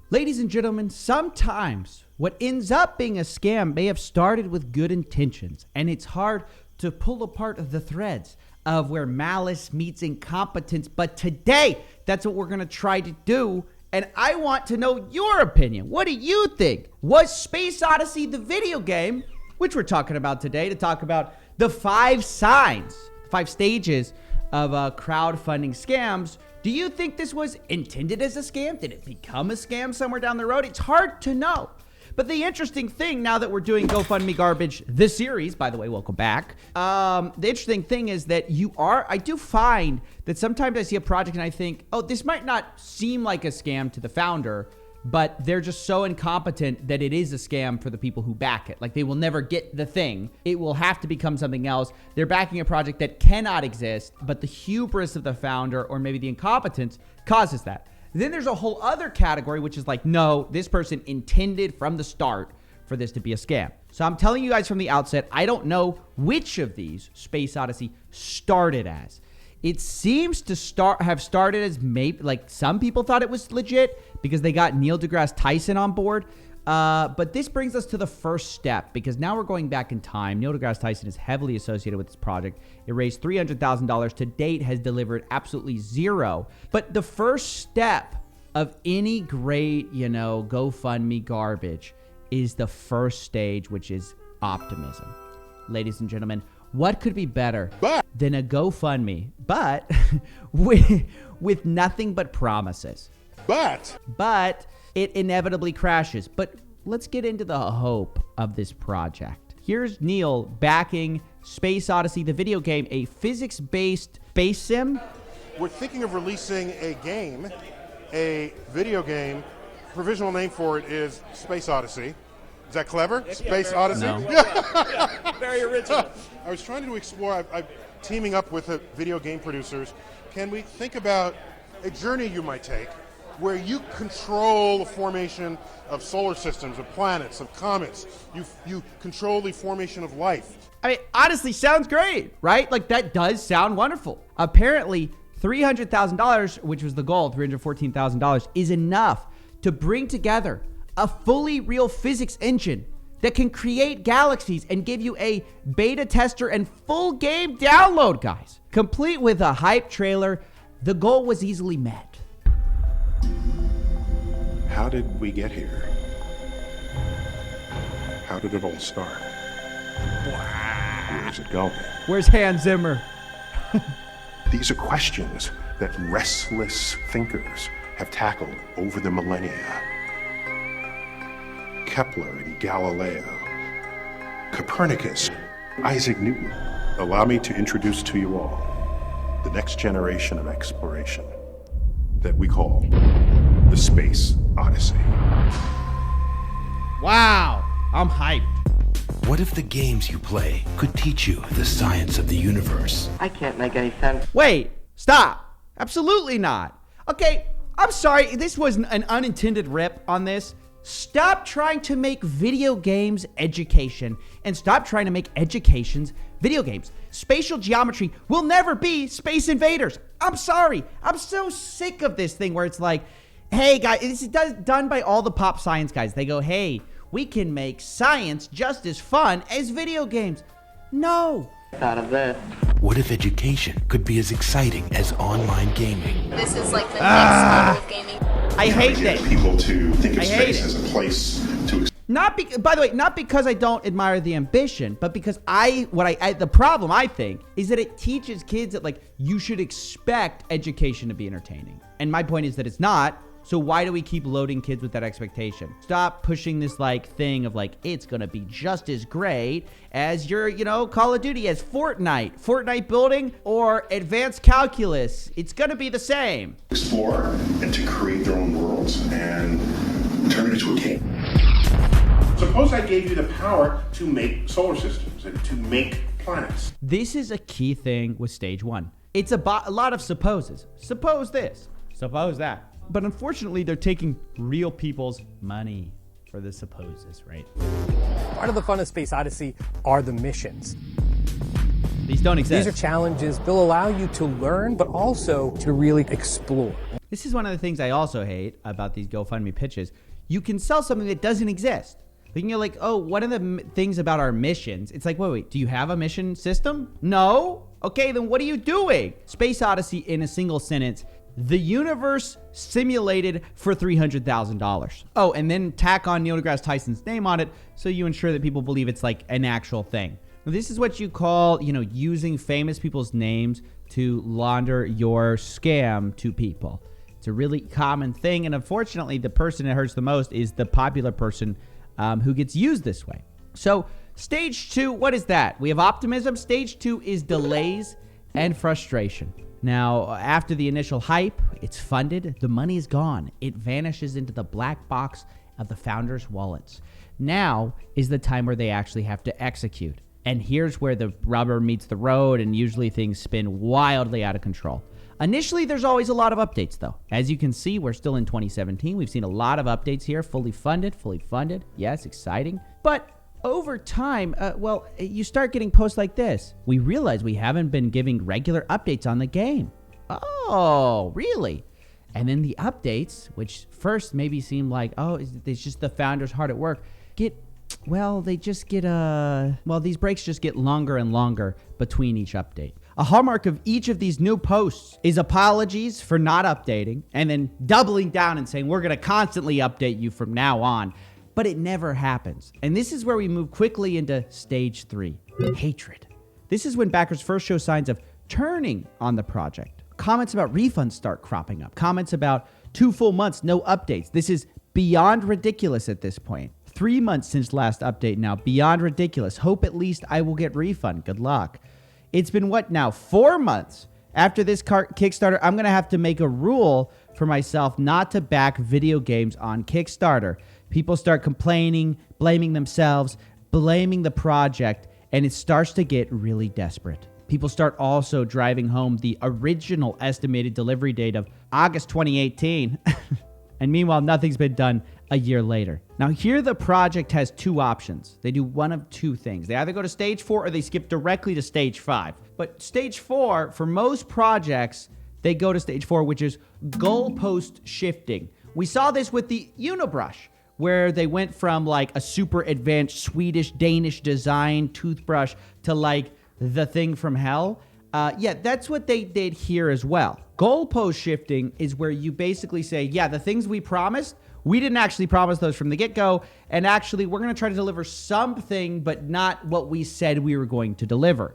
Ladies and gentlemen, sometimes what ends up being a scam may have started with good intentions, and it's hard to pull apart the threads of where malice meets incompetence. But today, that's what we're going to try to do, and I want to know your opinion. What do you think? Was Space Odyssey the video game, which we're talking about today, to talk about the 5 signs, 5 stages of crowdfunding scams? Do you think this was intended as a scam? Did it become a scam somewhere down the road? It's hard to know. But the interesting thing, now that we're doing GoFundMe Garbage, this series, by the way, welcome back. The interesting thing is that I do find that sometimes I see a project and I think, oh, this might not seem like a scam to the founder, but they're just so incompetent that it is a scam for the people who back it. Like, they will never get the thing. It will have to become something else. They're backing a project that cannot exist, but the hubris of the founder or maybe the incompetence causes that. Then there's a whole other category, which is like, no, this person intended from the start for this to be a scam. So I'm telling you guys from the outset, I don't know which of these Space Odyssey started as. It seems to have started as maybe, like, some people thought it was legit because they got Neil deGrasse Tyson on board. But this brings us to the first step, because now we're going back in time. Neil deGrasse Tyson is heavily associated with this project. It raised $300,000. To date, has delivered absolutely zero. But the first step of any great, GoFundMe garbage is the first stage, which is optimism. Ladies and gentlemen, what could be better than a GoFundMe, but with nothing but promises? But it inevitably crashes. But let's get into the hope of this project. Here's Neil backing Space Odyssey, the video game, a physics-based space sim. We're thinking of releasing a game, a video game. Provisional name for it is Space Odyssey. Is that clever? Space Odyssey? No. Yeah, very original. I was trying to explore, I'm teaming up with video game producers. Can we think about a journey you might take where you control the formation of solar systems, of planets, of comets. You control the formation of life. I mean, honestly, sounds great, right? Like, that does sound wonderful. Apparently, $300,000, which was the goal, $314,000, is enough to bring together a fully real physics engine that can create galaxies and give you a beta tester and full game download, guys. Complete with a hype trailer, the goal was easily met. How did we get here? How did it all start? Where's it going? Where's Hans Zimmer? These are questions that restless thinkers have tackled over the millennia. Kepler and Galileo, Copernicus, Isaac Newton. Allow me to introduce to you all the next generation of exploration that we call the Space Odyssey. Wow, I'm hyped. What if the games you play could teach you the science of the universe? I can't make any sense. Wait, stop. Absolutely not. Okay, I'm sorry. This was an unintended rip on this. Stop trying to make video games education and stop trying to make educations video games. Spatial geometry will never be Space Invaders. I'm sorry. I'm so sick of this thing where it's like, hey, guys, this is done by all the pop science guys. They go, hey, we can make science just as fun as video games. No. Out of this. What if education could be as exciting as online gaming? This is like the next level of gaming. I hate Get that. people to think of I hate space it. as a place to. By the way, not because I don't admire the ambition, but because the problem I think is that it teaches kids that, like, you should expect education to be entertaining. And my point is that it's not. So why do we keep loading kids with that expectation? Stop pushing this like thing of like, it's going to be just as great as your, Call of Duty, as Fortnite building or advanced calculus. It's going to be the same. Explore and to create their own worlds and turn it into a game. Suppose I gave you the power to make solar systems and to make planets. This is a key thing with stage 1. It's a lot of supposes. Suppose this, suppose that. But unfortunately, they're taking real people's money for the supposes, right? Part of the fun of Space Odyssey are the missions. These don't exist. These are challenges. They'll allow you to learn, but also to really explore. This is one of the things I also hate about these GoFundMe pitches. You can sell something that doesn't exist. Then you're like, oh, one of the things about our missions, it's like, wait, do you have a mission system? No? Okay, then what are you doing? Space Odyssey in a single sentence. The universe simulated for $300,000. Oh, and then tack on Neil deGrasse Tyson's name on it so you ensure that people believe it's like an actual thing. Now, this is what you call, using famous people's names to launder your scam to people. It's a really common thing, and unfortunately, the person it hurts the most is the popular person who gets used this way. So stage 2, what is that? We have optimism. Stage 2 is delays and frustration. Now, after the initial hype, it's funded, the money is gone. It vanishes into the black box of the founders' wallets. Now is the time where they actually have to execute. And here's where the rubber meets the road, and usually things spin wildly out of control. Initially, there's always a lot of updates, though. As you can see, we're still in 2017. We've seen a lot of updates here, fully funded. Yes, exciting. But over time, you start getting posts like this. We realize we haven't been giving regular updates on the game. Oh, really? And then the updates, which first maybe seem like, oh, it's just the founders hard at work, these breaks just get longer and longer between each update. A hallmark of each of these new posts is apologies for not updating and then doubling down and saying, we're going to constantly update you from now on. But it never happens. And this is where we move quickly into stage 3, hatred. This is when backers first show signs of turning on the project. Comments about refunds start cropping up. Comments about 2 full months, no updates. This is beyond ridiculous at this point. 3 months since last update now, beyond ridiculous. Hope at least I will get refund. Good luck. It's been 4 months after this Kickstarter. I'm going to have to make a rule for myself not to back video games on Kickstarter. People start complaining, blaming themselves, blaming the project, and it starts to get really desperate. People start also driving home the original estimated delivery date of August 2018. And meanwhile, nothing's been done a year later. Now, here the project has 2 options. They do one of 2 things. They either go to stage 4 or they skip directly to stage 5. But stage 4, for most projects, they go to stage 4, which is goalpost shifting. We saw this with the Unibrush, where they went from like a super advanced Swedish, Danish design toothbrush to like the thing from hell. That's what they did here as well. Goalpost shifting is where you basically say, the things we promised, we didn't actually promise those from the get-go, and actually we're going to try to deliver something, but not what we said we were going to deliver.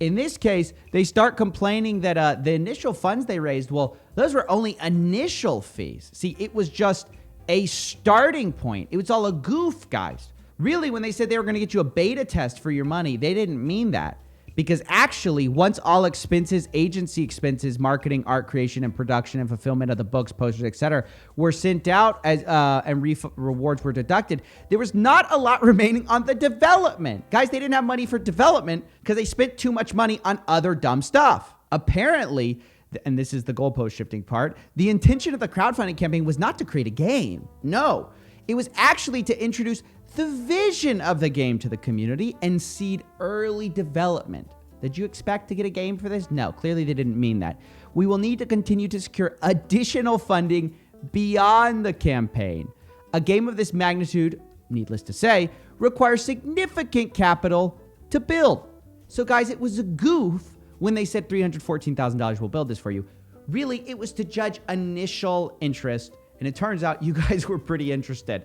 In this case, they start complaining that the initial funds they raised, those were only initial fees. See, it was just a starting point. It was all a goof, guys. Really, when they said they were going to get you a beta test for your money, they didn't mean that. Because actually, once all expenses, agency expenses, marketing, art creation, and production and fulfillment of the books, posters, etc., were sent out and rewards were deducted, there was not a lot remaining on the development. Guys, they didn't have money for development because they spent too much money on other dumb stuff. Apparently, and this is the goalpost shifting part, the intention of the crowdfunding campaign was not to create a game. No, it was actually to introduce the vision of the game to the community and seed early development. Did you expect to get a game for this? No, clearly they didn't mean that. We will need to continue to secure additional funding beyond the campaign. A game of this magnitude, needless to say, requires significant capital to build. So guys, it was a goof when they said $314,000 will build this for you. Really, it was to judge initial interest, and it turns out you guys were pretty interested.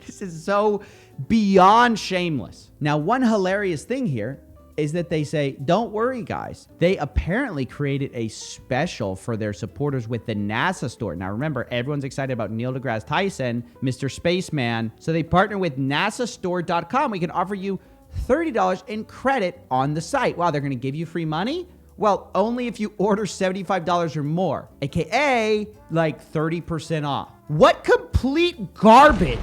This is so beyond shameless. Now, one hilarious thing here is that they say, don't worry, guys. They apparently created a special for their supporters with the NASA store. Now, remember, everyone's excited about Neil deGrasse Tyson, Mr. Spaceman. So they partner with nasastore.com. We can offer you $30 in credit on the site. Wow, they're going to give you free money? Well, only if you order $75 or more, aka like 30% off. What complete garbage?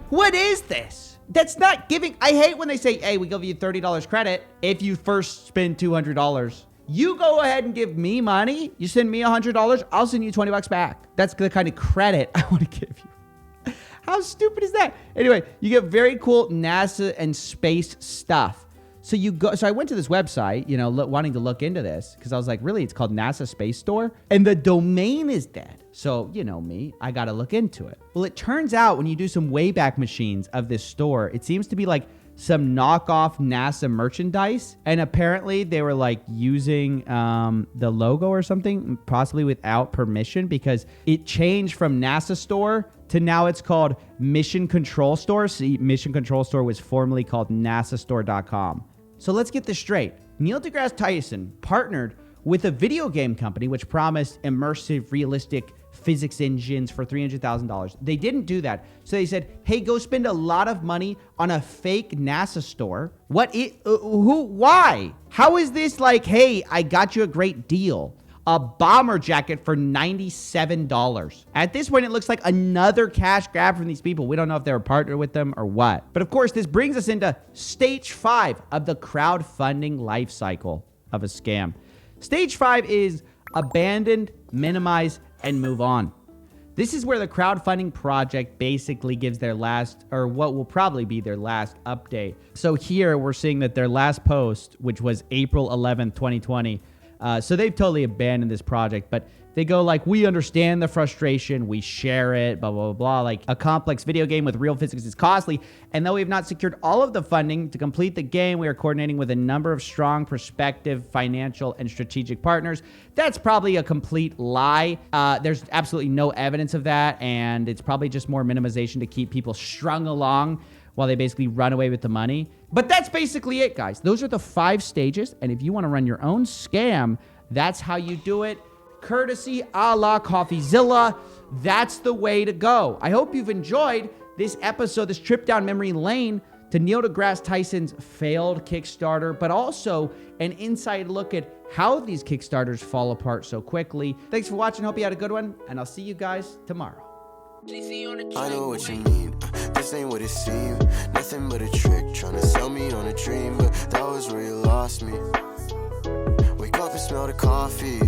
What is this? That's not giving. I hate when they say, hey, we give you $30 credit if you first spend $200. You go ahead and give me money. You send me $100, I'll send you $20 back. That's the kind of credit I want to give you. How stupid is that? Anyway, you get very cool NASA and space stuff. So I went to this website, wanting to look into this because I was like, really, it's called NASA Space Store, and the domain is dead. So, me, I got to look into it. Well, it turns out when you do some Wayback Machines of this store, it seems to be like some knockoff NASA merchandise. And apparently they were like using the logo or something, possibly without permission, because it changed from NASA Store to now it's called Mission Control Store. See, Mission Control Store was formerly called NASAstore.com. So let's get this straight. Neil deGrasse Tyson partnered with a video game company which promised immersive, realistic physics engines for $300,000. They didn't do that. So they said, hey, go spend a lot of money on a fake NASA store. Why? How is this like, hey, I got you a great deal? A bomber jacket for $97. At this point, it looks like another cash grab from these people. We don't know if they're a partner with them or what. But of course, this brings us into stage 5 of the crowdfunding life cycle of a scam. Stage 5 is abandon, minimize, and move on. This is where the crowdfunding project basically gives their last, or what will probably be their last update. So here we're seeing that their last post, which was April 11th, 2020, so they've totally abandoned this project, but they go like, we understand the frustration, we share it, blah, blah, blah, blah. Like a complex video game with real physics is costly. And though we have not secured all of the funding to complete the game, we are coordinating with a number of strong prospective financial and strategic partners. That's probably a complete lie. There's absolutely no evidence of that. And it's probably just more minimization to keep people strung along while they basically run away with the money. But that's basically it, guys. Those are the 5 stages. And if you want to run your own scam, that's how you do it. Courtesy a la Coffeezilla. That's the way to go. I hope you've enjoyed this episode, this trip down memory lane to Neil deGrasse Tyson's failed Kickstarter, but also an inside look at how these Kickstarters fall apart so quickly. Thanks for watching. Hope you had a good one, and I'll see you guys tomorrow. I know what you mean. This ain't what it seemed. Nothing but a trick, trying to sell me on a dream, but that was where you lost me. Wake up and smell the coffee.